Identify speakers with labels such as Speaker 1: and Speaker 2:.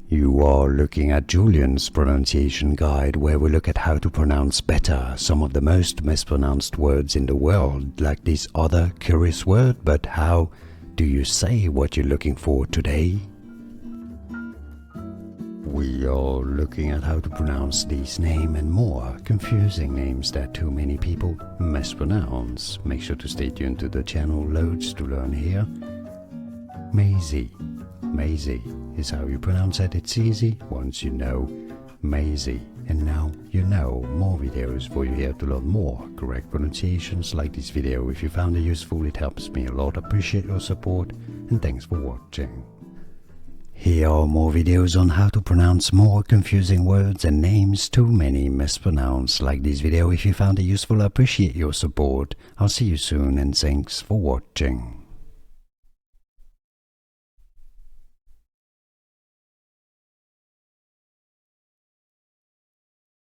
Speaker 1: You are looking at Julian's pronunciation guide, where we look at how to pronounce better some of the most mispronounced words in the world, like this other curious word. But how do you say what you're looking for today? We are looking at how to pronounce these names and more confusing names that too many people mispronounce. Make sure to stay tuned to the channel, loads to learn here. Maisie. Maisie is how you pronounce it. It's easy once you know Maisie. And now you know. More videos for you here to learn more correct pronunciations. Like this video if you found it useful, it helps me a lot. Appreciate your support and thanks for watching. Here are more videos on how to pronounce more confusing words and names too many mispronounced. Like this video if you found it useful. I appreciate your support. I'll see you soon and thanks for watching.